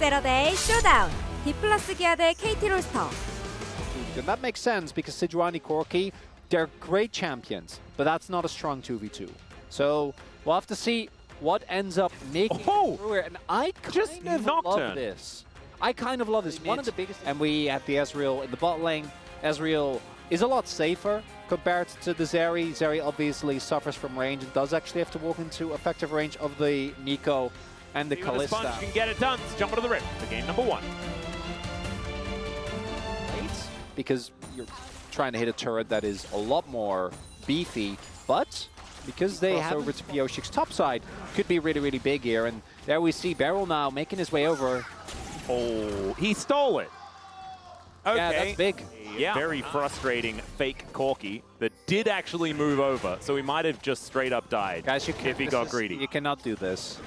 세러데이 쇼다운 D+ 기아 대 KT 롤스터. And that makes sense because Sejuani, Corki, they're great champions, but that's not a strong 2v2. So we'll have to see what ends up making it through here. And I kind of love this. I kind of love this. One of the biggest. And we have the Ezreal in the bot lane. Ezreal is a lot safer compared to the Zeri. Zeri obviously suffers from range and does actually have to walk into effective range of the Nico and the Kalista. Sponge can get it done. Let's jump into the rift for game number 1. Because you're trying to hit a turret that is a lot more beefy, but because they have over to Pioshik's top side, could be really, really big here. And there we see Beryl now making his way over. Oh, he stole it. Okay. Yeah, that's big. Yeah. Very frustrating fake Corki that did actually move over, so he might have just straight up died. Guys, if he got greedy. You cannot do this.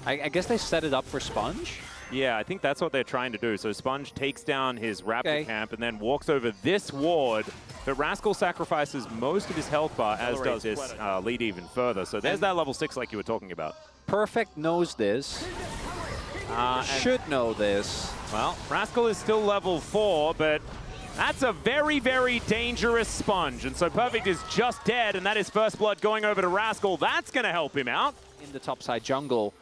I guess they set it up for Sponge. Yeah, I think that's what they're trying to do. So Sponge takes down his Raptor camp and then walks over this ward. But Rascal sacrifices most of his health bar, as does this lead even further. So there's that level 6 like you were talking about. Perfect knows this. Should know this. Well, Rascal is still level 4, but that's a very, very dangerous Sponge. And so Perfect is just dead, and that is first blood going over to Rascal. That's going to help him out. In the topside jungle.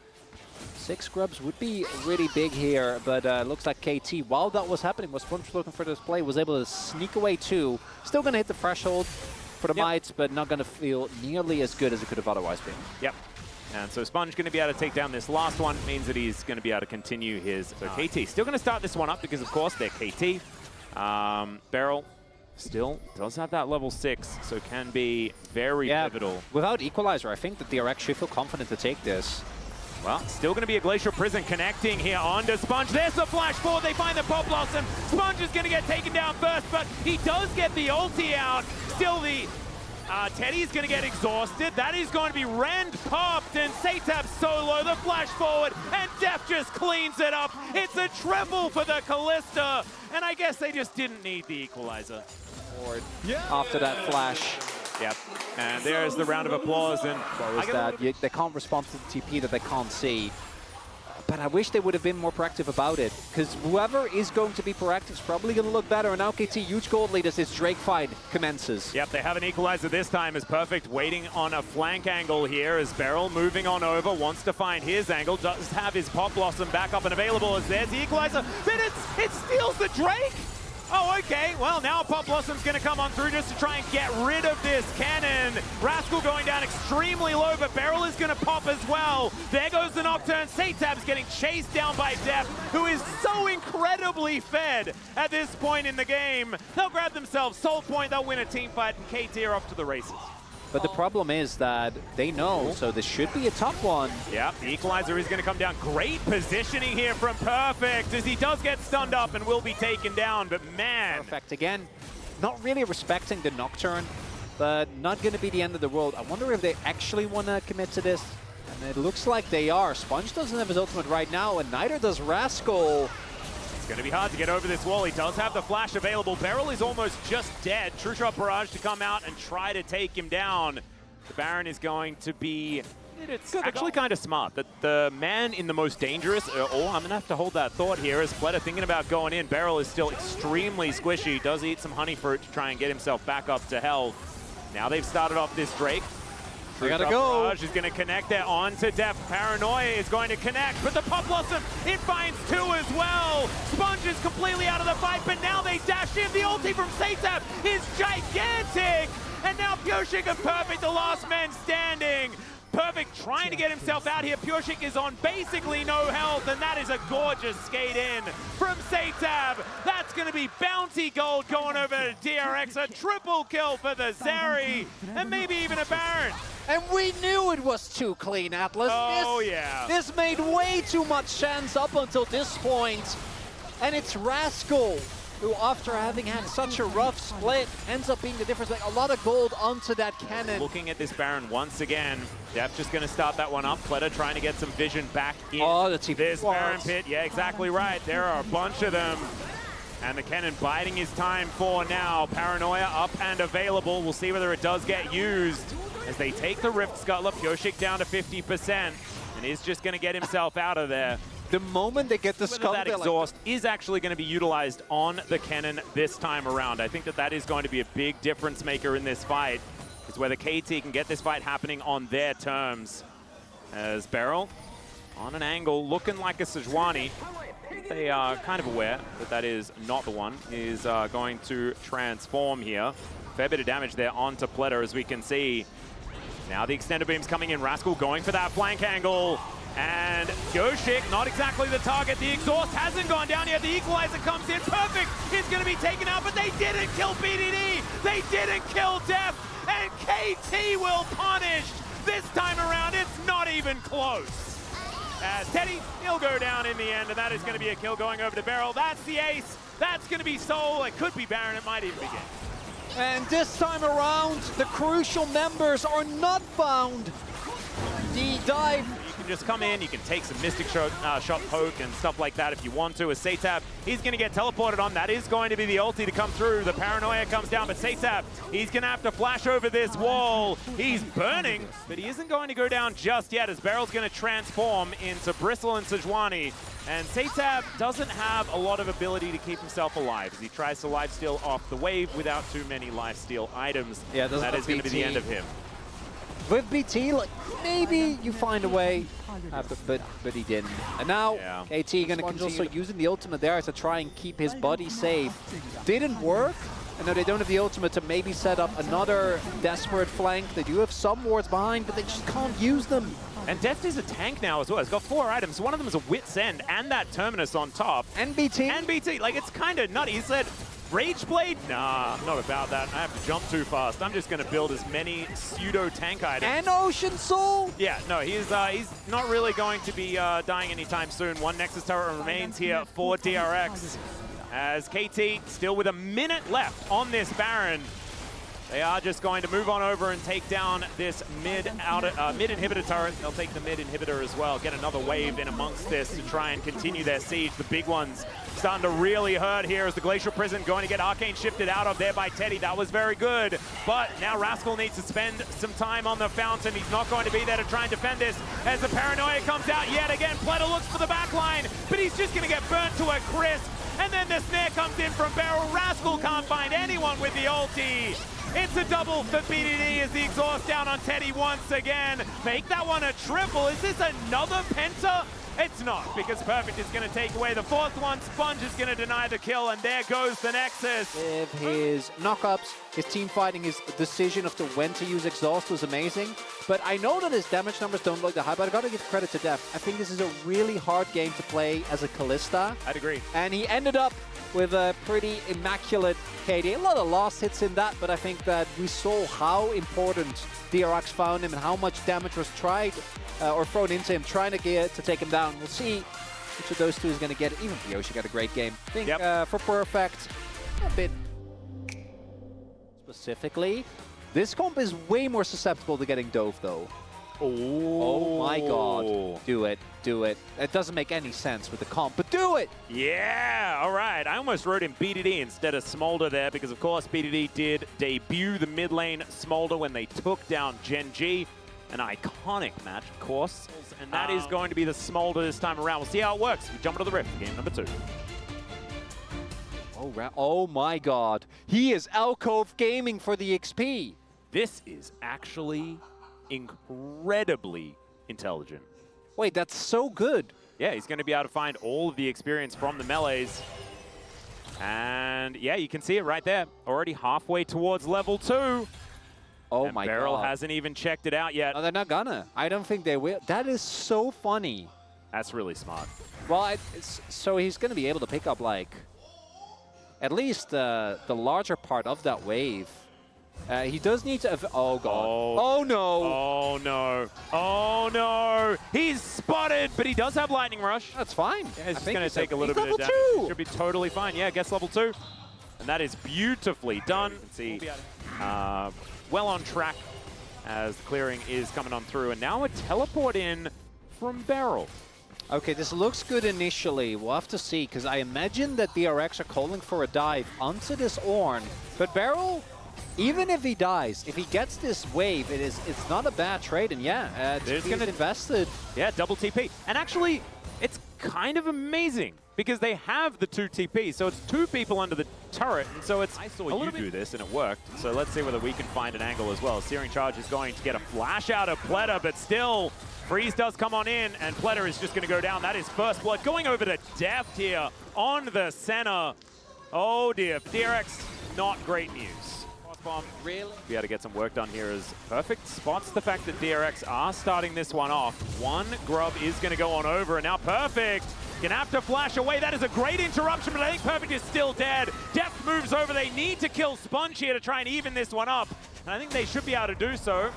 6 grubs would be really big here, but looks like KT, while that was happening, was Sponge looking for this play, was able to sneak away too. Still going to hit the threshold for the mites, but not going to feel nearly as good as it could have otherwise been. Yep. And so Sponge going to be able to take down this last one. Means that he's going to be able to continue his... So KT still going to start this one up because, of course, they're KT. Beryl still does have that level 6, so can be very pivotal. Without Equalizer, I think that DRX should feel confident to take this. Well, still going to be a Glacial Prison connecting here onto Sponge. There's the flash forward. They find the Pop Blossom. Sponge is going to get taken down first, but he does get the ulti out. Still the Teddy's going to get exhausted. That is going to be Rend popped, and Satab solo, the flash forward, and Def just cleans it up. It's a triple for the Kalista, and I guess they just didn't need the Equalizer. After that flash. Yep, and there's the round of applause. And they can't respond to the TP that they can't see. But I wish they would have been more proactive about it, because whoever is going to be proactive is probably going to look better. And now KT, huge gold lead as this Drake fight commences. Yep, they have an Equalizer this time as Perfect waiting on a flank angle here as Beryl moving on over, wants to find his angle, does have his Pop Blossom back up and available as there's the Equalizer, but it steals the Drake! Oh, okay. Well, now Pop Blossom's going to come on through just to try and get rid of this cannon. Rascal going down extremely low, but Beryl is going to pop as well. There goes the Nocturne. Satab's getting chased down by Def, who is so incredibly fed at this point in the game. They'll grab themselves Soul Point, they'll win a team fight, and KT are off to the races. But the problem is that they know, so this should be a tough one. Yeah, the Equalizer is going to come down. Great positioning here from Perfect as he does get stunned up and will be taken down, but man. Perfect again, not really respecting the Nocturne, but not going to be the end of the world. I wonder if they actually want to commit to this, and it looks like they are. Sponge doesn't have his ultimate right now, and neither does Rascal. Going to be hard to get over this wall. He does have the flash available. Beryl is almost just dead. True Shot Barrage to come out and try to take him down. The Baron is going to be... It's actually kind of smart that the man in the most dangerous... I'm going to have to hold that thought here as Pleta thinking about going in. Beryl is still extremely squishy. Does eat some honey fruit to try and get himself back up to health. Now they've started off this Drake. We gotta go. Barrage is going to connect there onto Def. Paranoia is going to connect, but the Pop Blossom, it finds 2 as well. Sponge is completely out of the fight, but now they dash in. The ulti from Satab is gigantic. And now Pioshik and Perfect, the last man standing. Perfect trying to get himself out here. Pioshik is on basically no health, and that is a gorgeous skate in from Satab. That's going to be bounty gold going over to DRX. A triple kill for the Zeri, and maybe even a Baron. And we knew it was too clean, Atlas. This made way too much sense up until this point. And it's Rascal who, after having had such a rough split, ends up being the difference. Like a lot of gold onto that cannon. Looking at this Baron once again. Def just going to start that one up. Pleta trying to get some vision back in. This Baron pit. Yeah, exactly right. There are a bunch of them. And the cannon biding his time for now. Paranoia up and available. We'll see whether it does get used. As they take the Rift Scuttler, Pioshik down to 50%. And is just going to get himself out of there. The moment they get the Whether skunk, that they're like, exhaust is actually going to be utilized on the cannon this time around. I think that that is going to be a big difference maker in this fight. Is whether KT can get this fight happening on their terms. As Beryl on an angle, looking like a Sejuani. They are kind of aware that that is not the one. Is going to transform here. Fair bit of damage there onto Pletter, as we can see. Now the extended beam's coming in. Rascal going for that flank angle. And Yoshik, not exactly the target. The exhaust hasn't gone down yet. The equalizer comes in. Perfect is going to be taken out, but they didn't kill BDD. They didn't kill Def. And KT will punish. This time around, it's not even close. As Teddy, he'll go down in the end, and that is going to be a kill going over to Beryl. That's the ace. That's going to be Soul. It could be Baron. It might even be Game. and this time around, the crucial members are not found. The dive. You can just come in, you can take some Mystic shot poke and stuff like that if you want to. As Satab, he's going to get teleported on. That is going to be the ulti to come through. The paranoia comes down, but Satab, he's going to have to flash over this wall. He's burning, but he isn't going to go down just yet, as Beryl's going to transform into Bristle and Sejuani. And Satab doesn't have a lot of ability to keep himself alive as he tries to lifesteal off the wave without too many lifesteal items. Yeah, that is going to be the end of him. With BT, like, maybe you find a way, but he didn't. And now, KT going to continue using the ultimate there to try and keep his body safe. Didn't work. I know they don't have the ultimate to maybe set up another desperate flank. They do have some wards behind, but they just can't use them. And Deft is a tank now as well. He's got 4 items. One of them is a Wit's End and that Terminus on top. And BT. And BT. Like, it's kind of nutty. He said, Rage Blade? Nah, not about that. I have to jump too fast. I'm just going to build as many pseudo-tank items. And Ocean Soul? Yeah, no, he's not really going to be dying anytime soon. One Nexus turret remains here for DRX. As KT still with a minute left on this Baron. They are just going to move on over and take down this mid inhibitor turret. They'll take the mid inhibitor as well. Get another wave in amongst this to try and continue their siege. The big ones starting to really hurt here as the Glacial Prison going to get Arcane shifted out of there by Teddy. That was very good. But now Rascal needs to spend some time on the fountain. He's not going to be there to try and defend this as the paranoia comes out yet again. Pletter looks for the back line, but he's just going to get burnt to a crisp. And then the snare comes in from Beryl. Rascal can't find anyone with the ulti. It's a double for BDD as the exhaust down on Teddy once again. Make that one a triple. Is this another penta? It's not, because Perfect is going to take away the 4th one. Sponge is going to deny the kill, and there goes the Nexus. With his knockups, his team fighting, his decision of when to use exhaust was amazing. But I know that his damage numbers don't look that high, but I got to give credit to Def. I think this is a really hard game to play as a Kalista. I'd agree. And he ended up with a pretty immaculate KD. A lot of lost hits in that, but I think that we saw how important DRX found him and how much damage was tried or thrown into him, trying to take him down. We'll see which of those two is going to get it. Even Yoshi got a great game. I think for Perfect, a bit specifically, this comp is way more susceptible to getting dove, though. Oh my god. Do it. Do it. It doesn't make any sense with the comp, but do it! Yeah, all right. I almost wrote in BDD instead of Smolder there because, of course, BDD did debut the mid lane Smolder when they took down Gen G. An iconic match, of course. And that is going to be the Smolder this time around. We'll see how it works. We jump into the Rift, game number 2. Oh my god. He is Alcove Gaming for the XP. This is actually incredibly intelligent. Wait, that's so good. Yeah, he's going to be able to find all of the experience from the melees. And yeah, you can see it right there. Already halfway towards level 2. Oh and my Beryl god. hasn't even checked it out yet. No, they're not gonna. I don't think they will. That is so funny. That's really smart. Well, so he's going to be able to pick up, like, at least the larger part of that wave. He does need to... Oh, God. Oh, no. Oh, no. Oh, no. He's spotted, but he does have Lightning Rush. That's fine. Yeah, he's going to take a little bit of damage. Level 2. Should be totally fine. Yeah, guess level 2. And that is beautifully done. Let's see. Well on track as the clearing is coming on through. And now a teleport in from Beryl. Okay, this looks good initially. We'll have to see, because I imagine that DRX are calling for a dive onto this Ornn. But Beryl, even if he dies, if he gets this wave, it's not a bad trade. And yeah, There's he's invested. Yeah, double TP. And actually, it's kind of amazing because they have the 2 TP, so it's 2 people under the turret, and so it's. I saw you do this and it worked, so let's see whether we can find an angle as well. Searing Charge is going to get a flash out of Pleta, but still, Freeze does come on in, and Pleta is just going to go down. That is first blood going over to Deft here on the center. Oh dear, DRX, not great news. Bomb really be able to get some work done here is perfect. Spots the fact that DRX are starting this one off. One grub is going to go on over, and now Perfect gonna have to flash away. That is a great interruption, but I think Perfect is still dead. Deft moves over. They need to kill Sponge here to try and even this one up, and I think they should be able to do so.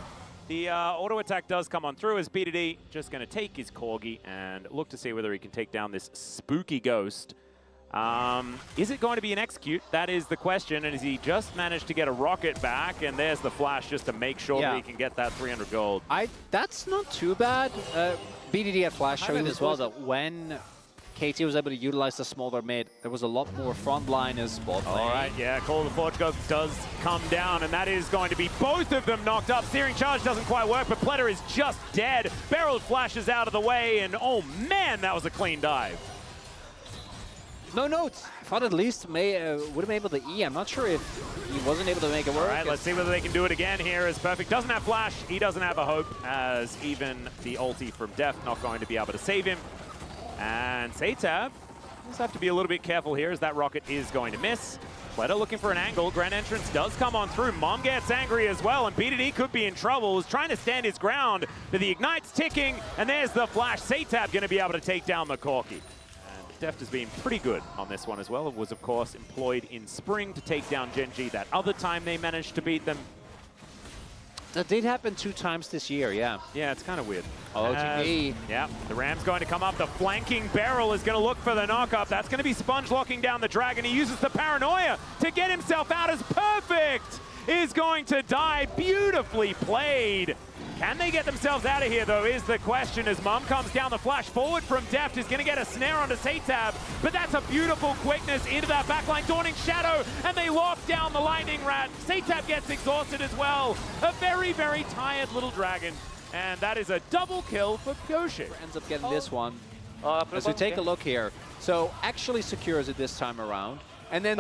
The auto attack does come on through as BDD just going to take his Corgi and look to see whether he can take down this spooky ghost. Is it going to be an execute? That is the question. And has he just managed to get a rocket back? And there's the flash just to make sure that he can get that 300 gold. That's not too bad. BDD had flash showing as well that when KT was able to utilize the smaller mid, there was a lot more frontliners spot. All right, yeah, Call of the Forge Ghost does come down, and that is going to be both of them knocked up. Searing Charge doesn't quite work, but Pleta is just dead. Beryl flashes out of the way, and oh man, that was a clean dive. No notes. I thought at least would have been able to E. I'm not sure if he wasn't able to make it work. All right, let's see whether they can do it again here as Perfect doesn't have flash. He doesn't have a hope, as even the ulti from Deft not going to be able to save him. And Satab just have to be a little bit careful here as that rocket is going to miss. Pleta looking for an angle. Grand Entrance does come on through. Mom gets angry as well, and BDD could be in trouble. He's trying to stand his ground, but the Ignite's ticking, and there's the flash. Satab going to be able to take down the Corki. Deft has been pretty good on this one as well. It was, of course, employed in Spring to take down Genji that other time they managed to beat them. That did happen 2 times this year, yeah. Yeah, it's kind of weird. OTP. Yeah, the Ram's going to come up. The flanking Beryl is going to look for the knock-up. That's going to be Sponge locking down the Dragon. He uses the Paranoia to get himself out as Perfect is going to die. Beautifully played. Can they get themselves out of here, though, is the question as Mum comes down. The flash forward from Deft is going to get a snare onto Satab, but that's a beautiful quickness into that backline. Dawning Shadow, and they lock down the Lightning Rat. Satab gets exhausted as well. A very, very tired little dragon, and that is a double kill for Pyoshik. Ends up getting this one. As we take a look here, so actually secures it this time around, and then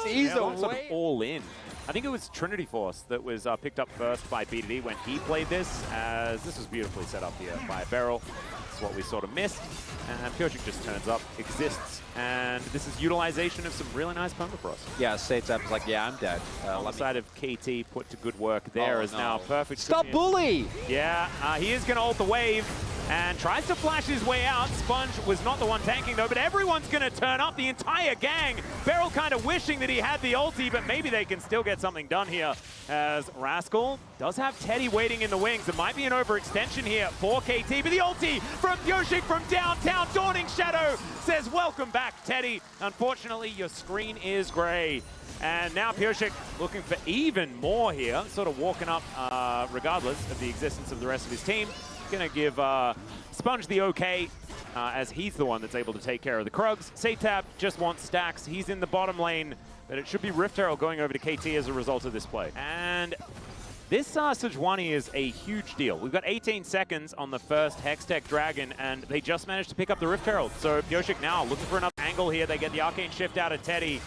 sees a way all in. I think it was Trinity Force that was picked up first by BDD when he played this, as this was beautifully set up here by Beryl. That's what we sort of missed. And Pyoshik just turns up, exists, and this is utilization of some really nice permafrost. Yeah, Satab's like, yeah, I'm dead. On the side of KT, put to good work there is now Perfect. Stop bully! Yeah, he is going to ult the wave and tries to flash his way out. Sponge was not the one tanking though, but everyone's going to turn up, the entire gang. Beryl kind of wishing that he had the ulti, but maybe they can still get something done here, as Rascal does have Teddy waiting in the wings. It might be an overextension here for KT, but the ulti from Pyoshik from downtown. Dawning Shadow says, welcome back, Teddy. Unfortunately, your screen is gray. And now Pyoshik looking for even more here, sort of walking up regardless of the existence of the rest of his team. Going to give Sponge the okay, as he's the one that's able to take care of the Krugs. Satab just wants stacks. He's in the bottom lane, but it should be Rift Herald going over to KT as a result of this play. And this Sejuani is a huge deal. We've got 18 seconds on the first Hextech Dragon, and they just managed to pick up the Rift Herald. So Pyoshik now looking for another angle here. They get the Arcane Shift out of Teddy.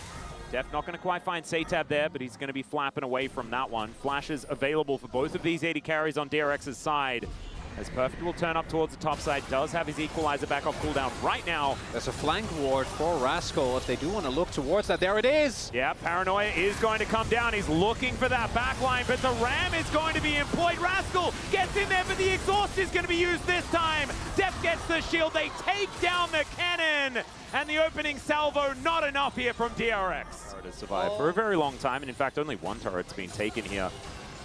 Def not going to quite find Satab there, but he's going to be flapping away from that one. Flashes available for both of these 80 carries on DRX's side. As Perfect will turn up towards the top side, does have his equalizer back off cooldown right now. There's a flank ward for Rascal if they do want to look towards that. There it is! Yeah, Paranoia is going to come down. He's looking for that backline, but the Ram is going to be employed. Rascal gets in there, but the exhaust is going to be used this time. Def gets the shield. They take down the cannon, and the opening salvo not enough here from DRX. To survive for a very long time, and in fact, only one turret's been taken here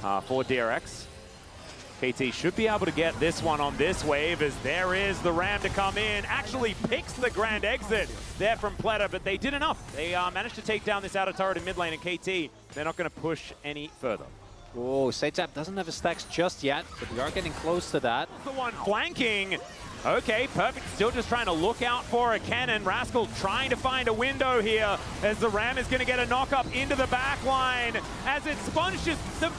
for DRX. KT should be able to get this one on this wave, as there is the Ram to come in. Actually picks the grand exit there from Pleta, but they did enough. They managed to take down this outer turret in mid lane, and KT, they're not going to push any further. Oh, Satab doesn't have his stacks just yet, but we are getting close to that. The one flanking. Okay, Perfect still just trying to look out for a cannon. Rascal trying to find a window here, as the Ram is going to get a knock up into the back line, as it sponges. The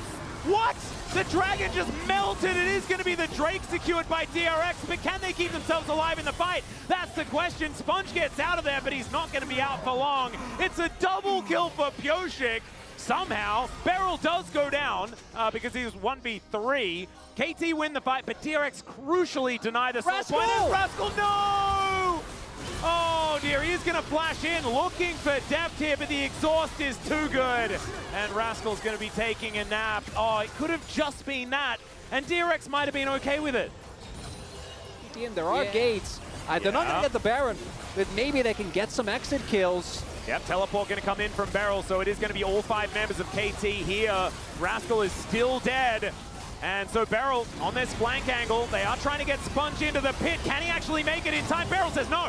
What? The dragon just melted. It is going to be the Drake secured by DRX, but can they keep themselves alive in the fight? That's the question. Sponge gets out of there, but he's not going to be out for long. It's a double kill for Pyoshik. Somehow, Beryl does go down because he was 1v3. KT win the fight, but DRX crucially deny the soul point. And Rascal, no! Oh dear, he's gonna flash in, looking for depth here, but the exhaust is too good. And Rascal's gonna be taking a nap. Oh, it could have just been that, and DRX might have been okay with it. There are gates. They're not gonna get the Baron, but maybe they can get some exit kills. Yep, teleport gonna come in from Beryl, so it is gonna be all 5 members of KT here. Rascal is still dead. And so Beryl on this flank angle, they are trying to get Sponge into the pit. Can he actually make it in time? Beryl says no,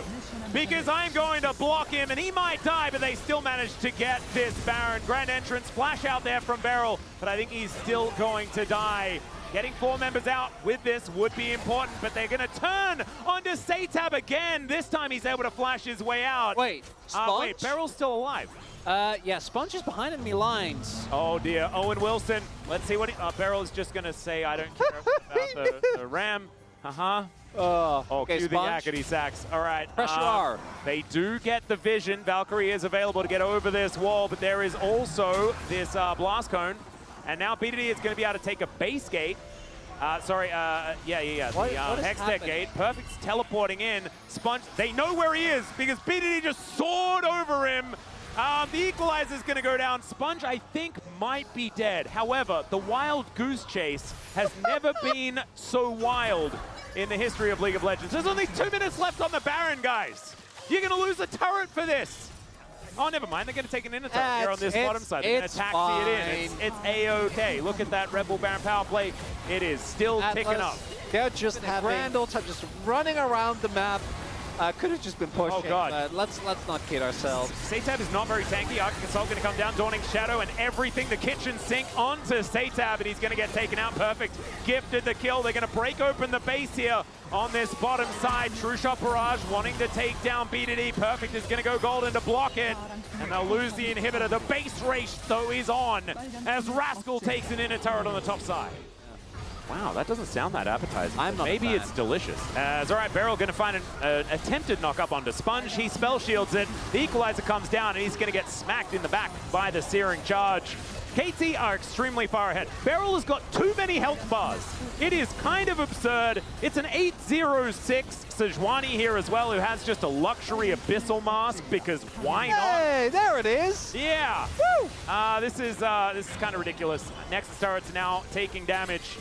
because I'm going to block him, and he might die, but they still managed to get this Baron. Grand entrance, flash out there from Beryl, but I think he's still going to die. Getting 4 members out with this would be important, but they're going to turn onto Satab again. This time he's able to flash his way out. Wait, Sponge? Wait, Beryl's still alive. Yeah, Sponge is behind enemy lines. Oh dear, Owen Wilson. Let's see what he, Beryl's just gonna say, I don't care about the Ram. Oh, okay, cue the Sponge. yakety sax. All right. Pressure R. They do get the vision. Valkyrie is available to get over this wall, but there is also this blast cone. And now BDD is gonna be able to take a base gate. The Hex Tech gate. Perfect's teleporting in. Sponge, they know where he is because BDD just soared over him. The equalizer is going to go down. Sponge, I think, might be dead. However, the wild goose chase has never been so wild in the history of League of Legends. There's only 2 minutes left on the Baron, guys. You're going to lose a turret for this. Oh, never mind. They're going to take an inner turret here on this bottom side. They're going to taxi it in. It's A-OK. Look at that Red Bull Baron power play. It is still ticking up. They're just having grand old time, just running around the map. Could have just been pushing, but let's not kid ourselves. Satab is not very tanky. Arctic Assault going to come down, Dawning Shadow, and everything, the kitchen sink onto Satab, and he's going to get taken out. Perfect gifted the kill. They're going to break open the base here on this bottom side. True Shot Barrage wanting to take down BDD. Perfect is going to go golden to block it, and they'll lose the inhibitor. The base race, though, is on as Rascal takes an inner turret on the top side. Wow, that doesn't sound that appetizing. Maybe it's delicious. All right, Beryl going to find an attempted knock-up onto Sponge. He spell shields it. The equalizer comes down, and he's going to get smacked in the back by the Searing Charge. KT are extremely far ahead. Beryl has got too many health bars. It is kind of absurd. It's an 806 Sejuani here as well, who has just a luxury Abyssal Mask, because why not? Hey, there it is. Yeah. Woo! This is kind of ridiculous. Nexus turret's now taking damage.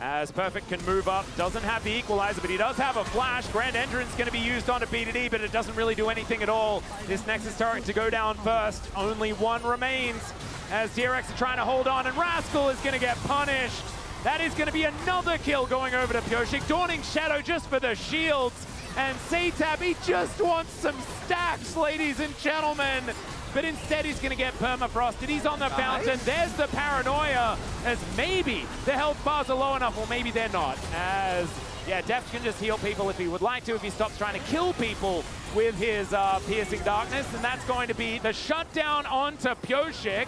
As Perfect can move up, doesn't have the equalizer, but he does have a flash. Grand Entrance going to be used onto BDD, but it doesn't really do anything at all. This Nexus turret to go down first. Only 1 remains as DRX are trying to hold on, and Rascal is going to get punished. That is going to be another kill going over to Pyoshik. Dawning Shadow just for the shields. And Satab, he just wants some stacks, ladies and gentlemen. But instead he's going to get permafrosted. He's on the fountain. There's the paranoia, as maybe the health bars are low enough, or maybe they're not. As, yeah, Deft can just heal people if he would like to, if he stops trying to kill people with his Piercing Darkness. And that's going to be the shutdown onto Pyoshik.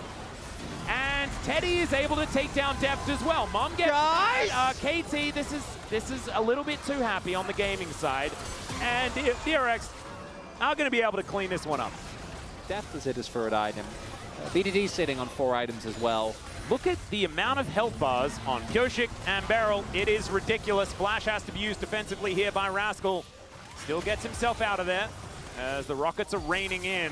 And Teddy is able to take down Deft as well. Mom gets KT. This is a little bit too happy on the gaming side. And DRX are going to be able to clean this one up. Deft has hit his 3rd item. BDD sitting on 4 items as well. Look at the amount of health bars on Pyoshik and Beryl. It is ridiculous. Flash has to be used defensively here by Rascal. Still gets himself out of there as the rockets are raining in.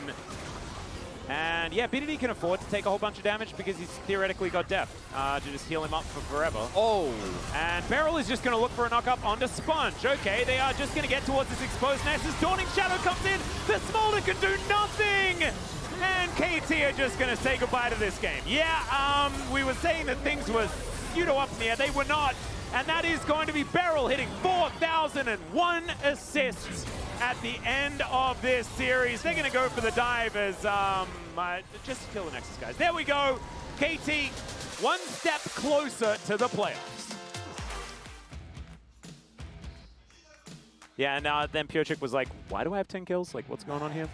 And yeah, BDD can afford to take a whole bunch of damage because he's theoretically got Deft to just heal him up for forever. Oh. And Beryl is just going to look for a knock-up onto Sponge. Okay, they are just going to get towards this exposed Nexus. Dawning Shadow comes in. The Smolder can do nothing. And KT are just going to say goodbye to this game. Yeah, we were saying that things were pseudo up in the air. They were not. And that is going to be Beryl hitting 4,001 assists at the end of this series. They're going to go for the dive as, just kill the Nexus, guys. There we go. KT, 1 step closer to the playoffs. Yeah, and then Pyoshik was like, why do I have 10 kills? Like, what's going on here?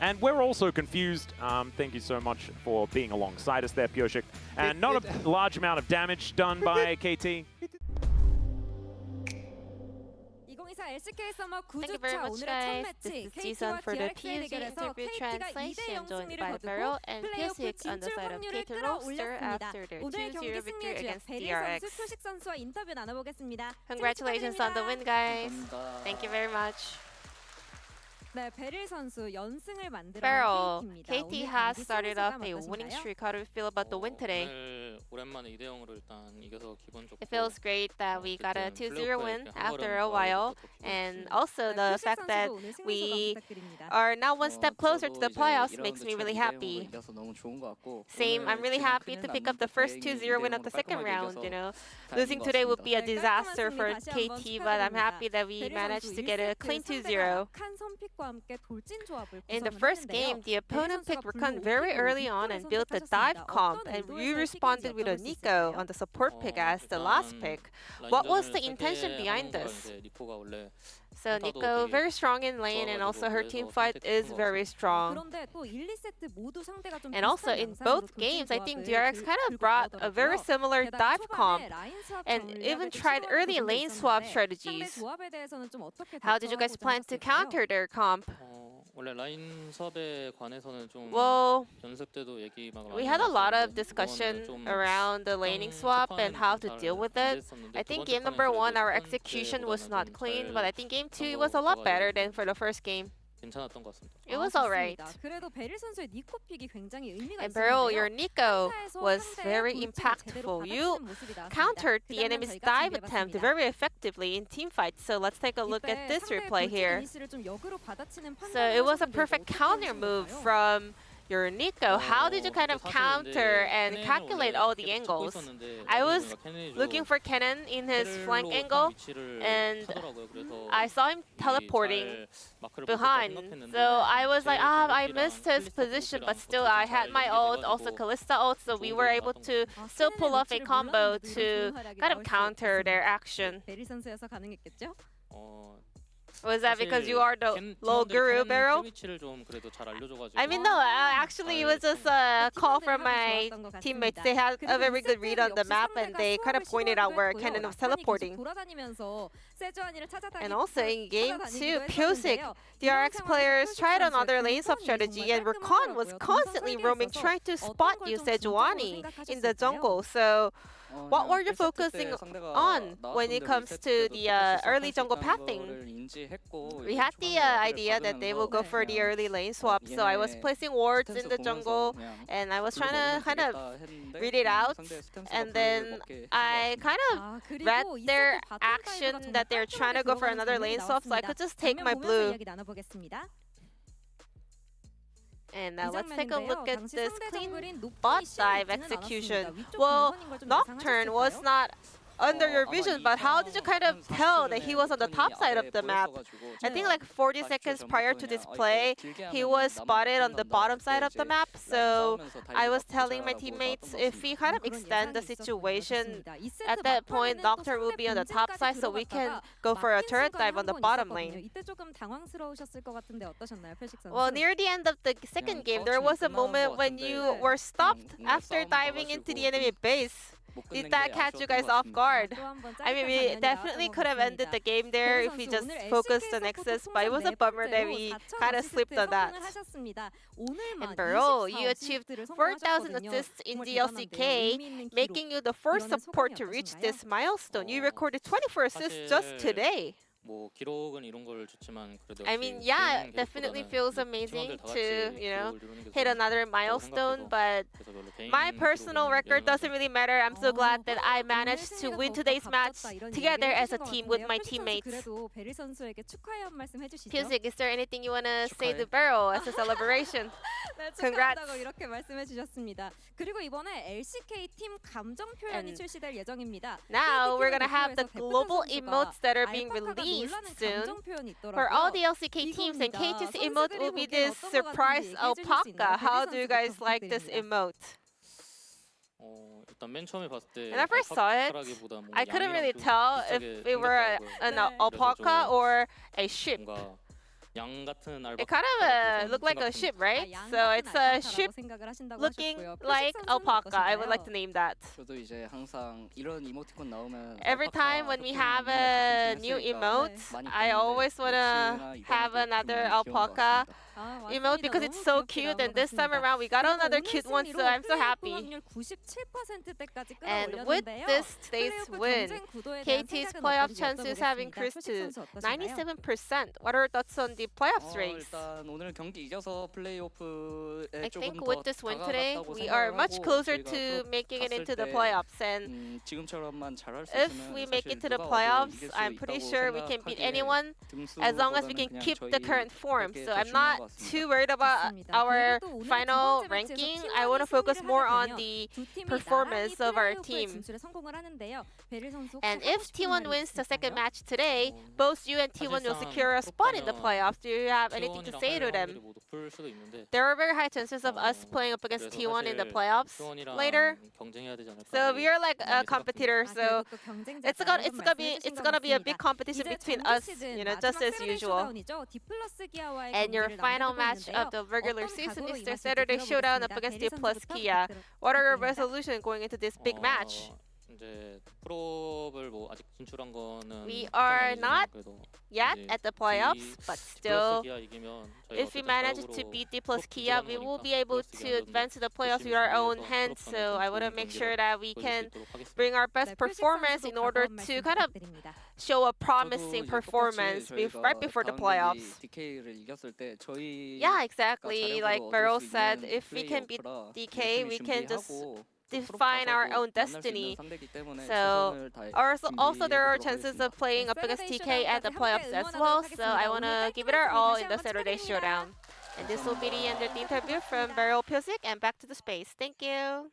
And we're also confused. Thank you so much for being alongside us there, Pyoshik. and not a large amount of damage done by KT. 2024 LCK 서머 Thank you very 9주차 much, 오늘의 첫 guys. 매치 This is KT와 Jisun for the DRX의 PUC 대결에서 interview KT가 2대0 translation, joined 승리를 by 거두고 Beryl and 플레이오프 PUC on the 진출 side of 확률을 KT Roster 끌어올렸습니다. after their 오늘 경기 2-0 victory 승리의 주역 against 베릴 DRX. 선수, 표식 선수와 인터뷰 나눠보겠습니다. Congratulations on the win, guys. Thank you very much. 네, 베릴 선수 연승을 만들어 Beryl, KT입니다. KT has started off a winning streak. How do you feel about the win today? 오늘 오랜만에 2대0으로 일단 이겨서 기분 좋고 It feels great that we got a 2-0 win 플레이오프에 after a 한 while, 걸음 and 더 also the 표식 fact that 선수도 오늘 승리 we 소감 부탁드립니다. are now one step closer to the 저도 이제 playoffs 1라운드 makes me 첫 really 2대0으로 happy. 이겨서 너무 좋은 것 같고 Same, I'm really 오늘 happy to 지금 pick up 큰일 the first 났는데 2-0 win 다행히 of the second 2대0으로 round, you 깔끔하게 know. 이겨서 Losing 다행인 것 today would be a 같습니다. disaster 네, for 다시 한번 KT, but I'm happy that we 베릴 managed 선수 to get a 1세트 clean 상대가 2-0. 약한 선픽과 함께 돌진 조합을 In the 구성을 first 했는데요. game, the opponent 베릴 picked 선수가 Rakan 블루 very 5픽으로 early on and built the 선택하셨습니다. dive comp, 어떤 and 의도에서 you 픽인지 responded with a 여쭤볼 수 Nico 있을까요? on the support pick as the last pick. What was the intention behind this? 니코가 원래 So Nico, very strong in lane, and also her team fight is very strong. 그런데 또 1, 2세트 모두 상대가 좀 And also in both games, I think DRX kind of brought a very similar dive comp and even tried early lane swap strategies. How did you guys plan to counter their comp? 원래 라인 수업에 관해서는 좀 Well, 연습 때도 얘기 막 we had a lot of discussion around the laning swap and how to deal with it. I think game number 1, our execution was not clean, but I think game 2 was a lot better than for the first game. 괜찮았던 것 같습니다. It was alright. 그래도 베릴 선수의 니코 픽이 굉장히 의미가 And Beryl, 있었는데요. your Nico 상타에서 was 상대의 very 돌진을 impactful. 제대로 You 받아치는 모습이 나왔습니다. countered 그 the 장면 enemy's 저희가 dive attempt 준비해봤습니다. very effectively in team fights. So let's take a look at 이때 this 상대의 replay 돌진 here. 이니시를 좀 역으로 받아치는 So 판단을 it was a 하셨는데 perfect 어떻게 counter move 하셨나요? from your Nico. How did you kind of counter and calculate all the angles? I was looking for Kennen in his flank angle, and I saw him teleporting behind. So I was like, I missed his position, but still I had my ult, also Kalista ult, so we were able to still pull off a combo to kind of counter their action. 베릴 선수여서 가능했겠죠? Was that because you are the low guru, Beryl? I mean, no, actually it was just a call from my teammates. They had a very good read on the map and they kind of pointed out where Kennen was teleporting. And also in game 2, Pyosik, DRX players tried another lane swap strategy and Rakan was constantly roaming trying to spot you Sejuani in the jungle. So what were you focusing on when it comes to the early jungle pathing? We had the idea that they will go for the early lane swap, so I was placing wards in the jungle and I was trying to kind of read it out, and then I kind of read their action that they're trying to go for another lane swap, so I could just take my blue. And now let's take a look at this clean bot dive execution. Well, Nocturne was not under your vision, but how did you kind of tell that he was on the top side of the map? I think like 40 seconds prior to this play, he was spotted on the bottom side of the map. So I was telling my teammates, if we kind of extend the situation, at that point Nocturne will be on the top side, so we can go for a turret dive on the bottom lane. Well, near the end of the second game, there was a moment when you were stopped after diving into the enemy base. Did that catch you guys off guard? I mean, we definitely could have ended the game there if we just focused on Nexus, but it was a bummer that we kind of slipped on that. And Beryl, you achieved 4,000 assists in the LCK, making you the first support to reach this milestone. You recorded 24 assists just today. I mean, yeah, it definitely feels amazing to, hit another milestone, but my personal record doesn't really matter. I'm so glad that I managed to win today's match together as a team with my teammates. Pyosik, is there anything you want to say to Beryl as a celebration? Congrats. 이렇게 말씀해 주셨습니다. 그리고 이번에 LCK 팀 감정 표현이 출시될 예정입니다. Now we're gonna have the global emotes that are being released soon. For all the LCK teams, and KT's emote will be this surprise alpaca. How do you guys like this emote? When I first saw it, I couldn't really tell if it were an alpaca or a sheep. 양 같은 It kind of looked like a ship, right? So it's a ship looking like alpaca. I would like to name that. 저도 이제 항상 이런 이모티콘 나오면 Every time when we have a new emote, I always want to have another alpaca emote because it's so cute, and this time around we got another cute one, so I'm so happy. And with this today's win, KT's playoff chances have increased to 97%. What are your thoughts on the playoffs race? 일단 오늘 경기 이겨서 플레이오프에 I 조금 think 더 with this win today, 다가갔다고 we are much 생각을 closer 하고 to 저희가 making it 갔을 into the 때, playoffs. And 지금처럼만 잘할 수 if 있으면 we make 사실 it to the 누가 와도 playoffs, 이길 수 I'm pretty 있다고 sure we can beat 생각하기에 anyone as long as we can 등수보다는 keep 그냥 the 저희 current form. 그게 So 더 I'm 중요한 not 것 같습니다. too worried about our final ranking. I want to focus more on the performance of our team. And if T1 wins the second match today, both you and T1 will secure a spot in the playoffs. Do you have anything to say to them? 높을 수도 있는데 There are very high chances of us playing up against T1 in the playoffs later. 경쟁해야 되지 않을까. So we are like a 많이 competitor. So it's gonna be a big competition between us, you know, just as usual. And your final match of the regular season is the Saturday showdown up against D plus Kia. What are your resolutions going into this big match? 이제 프로를 뭐 아직 진출한 거는 We 확정이 are 아니지만 not 그래도 Yet 이제 at the playoffs, but still, 기아 이기면 저희가 if we 어쨌든 manage to 자력으로 beat D plus 프로 Kia, 진출하는 we will 거니까 be able 플러스 to 기아는 advance to the playoffs with 열심히 our own 준비해서 hands. 프로판에 So I want to 좋은 make 경기를 sure that we 보여줄 수 can 있도록 하겠습니다. bring our best performance in order to kind of show a promising performance right before the playoffs. DK를 이겼을 때 저희 Yeah, exactly. Like Beryl said, if we can beat DK, we can just define our own destiny. So also there are chances of playing up against TK at the playoffs as well. So I want to give it our all in the Saturday showdown. And this will be the end of the interview from Beryl Piosic, and back to the space. Thank you.